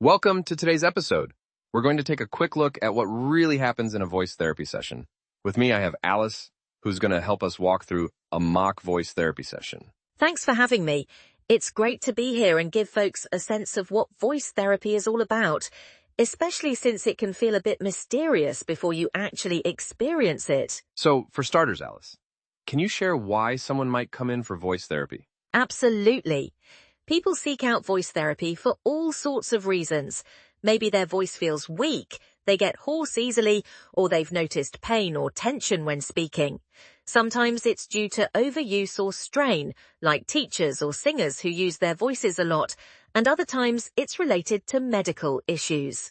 Welcome to today's episode. We're going to take a quick look at what really happens in a voice therapy session. With me, I have Alice, who's going to help us walk through a mock voice therapy session. Thanks for having me. It's great to be here and give folks a sense of what voice therapy is all about, especially since it can feel a bit mysterious before you actually experience it. So, for starters, Alice, can you share why someone might come in for voice therapy? Absolutely. People seek out voice therapy for all sorts of reasons. Maybe their voice feels weak, they get hoarse easily, or they've noticed pain or tension when speaking. Sometimes it's due to overuse or strain, like teachers or singers who use their voices a lot, and other times it's related to medical issues.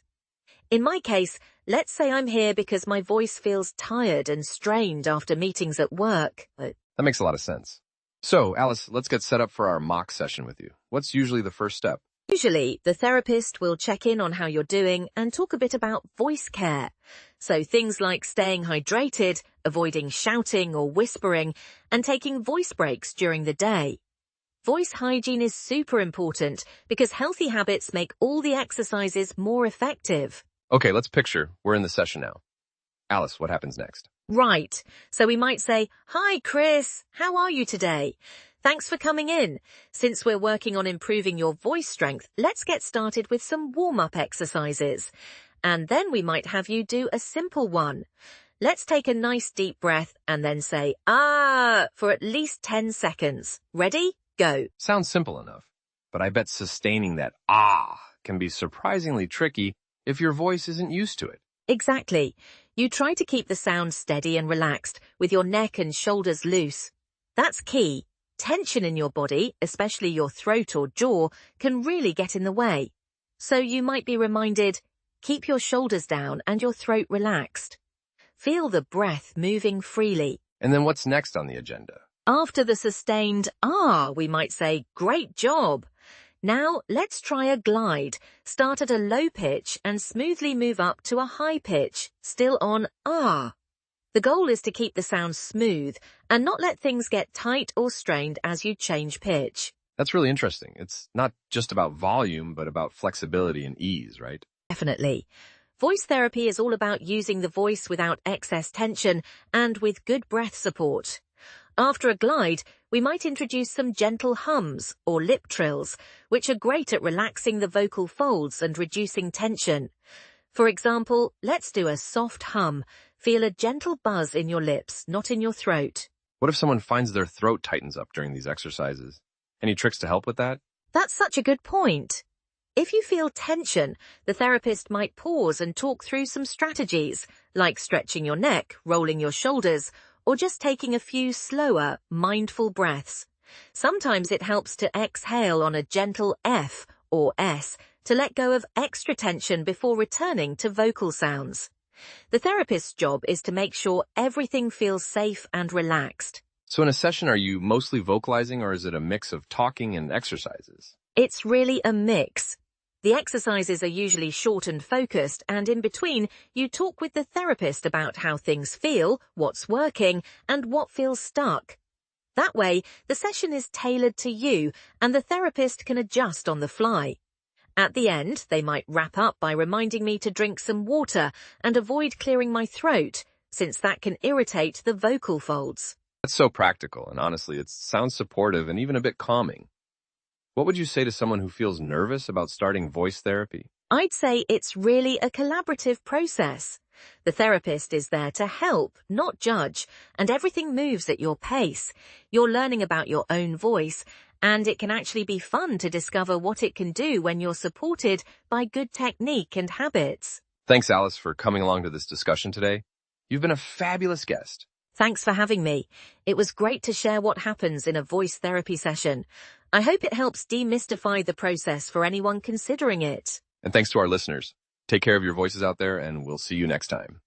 In my case, let's say I'm here because my voice feels tired and strained after meetings at work. That makes a lot of sense. So, Alice, let's get set up for our mock session with you. What's usually the first step? Usually, the therapist will check in on how you're doing and talk a bit about voice care. So things like staying hydrated, avoiding shouting or whispering, and taking voice breaks during the day. Voice hygiene is super important because healthy habits make all the exercises more effective. Okay, let's picture we're in the session now. Alice, what happens next? Right. So we might say, "Hi, Chris. How are you today? Thanks for coming in. Since we're working on improving your voice strength, let's get started with some warm-up exercises. And then we might have you do a simple one. Let's take a nice deep breath and then say, ah, for at least 10 seconds. Ready? Go." Sounds simple enough, but I bet sustaining that ah can be surprisingly tricky if your voice isn't used to it. Exactly. You try to keep the sound steady and relaxed with your neck and shoulders loose. That's key. Tension in your body, especially your throat or jaw, can really get in the way. So you might be reminded, keep your shoulders down and your throat relaxed. Feel the breath moving freely. And then what's next on the agenda? After the sustained ah, we might say, great job. Now let's try a glide. Start at a low pitch and smoothly move up to a high pitch, still on ah. The goal is to keep the sound smooth and not let things get tight or strained as you change pitch. That's really interesting. It's not just about volume, but about flexibility and ease, right? Definitely. Voice therapy is all about using the voice without excess tension and with good breath support. After a glide, we might introduce some gentle hums or lip trills, which are great at relaxing the vocal folds and reducing tension. For example, let's do a soft hum. Feel a gentle buzz in your lips, not in your throat. What if someone finds their throat tightens up during these exercises? Any tricks to help with that? That's such a good point. If you feel tension, the therapist might pause and talk through some strategies, like stretching your neck, rolling your shoulders, or just taking a few slower, mindful breaths. Sometimes it helps to exhale on a gentle F or S to let go of extra tension before returning to vocal sounds. The therapist's job is to make sure everything feels safe and relaxed. So in a session, are you mostly vocalizing or is it a mix of talking and exercises? It's really a mix. The exercises are usually short and focused, and in between, you talk with the therapist about how things feel, what's working, and what feels stuck. That way, the session is tailored to you, and the therapist can adjust on the fly. At the end, they might wrap up by reminding me to drink some water and avoid clearing my throat, since that can irritate the vocal folds. That's so practical, and honestly, it sounds supportive and even a bit calming. What would you say to someone who feels nervous about starting voice therapy? I'd say it's really a collaborative process. The therapist is there to help, not judge, and everything moves at your pace. You're learning about your own voice, and it can actually be fun to discover what it can do when you're supported by good technique and habits. Thanks, Alice, for coming along to this discussion today. You've been a fabulous guest. Thanks for having me. It was great to share what happens in a voice therapy session. I hope it helps demystify the process for anyone considering it. And thanks to our listeners. Take care of your voices out there, and we'll see you next time.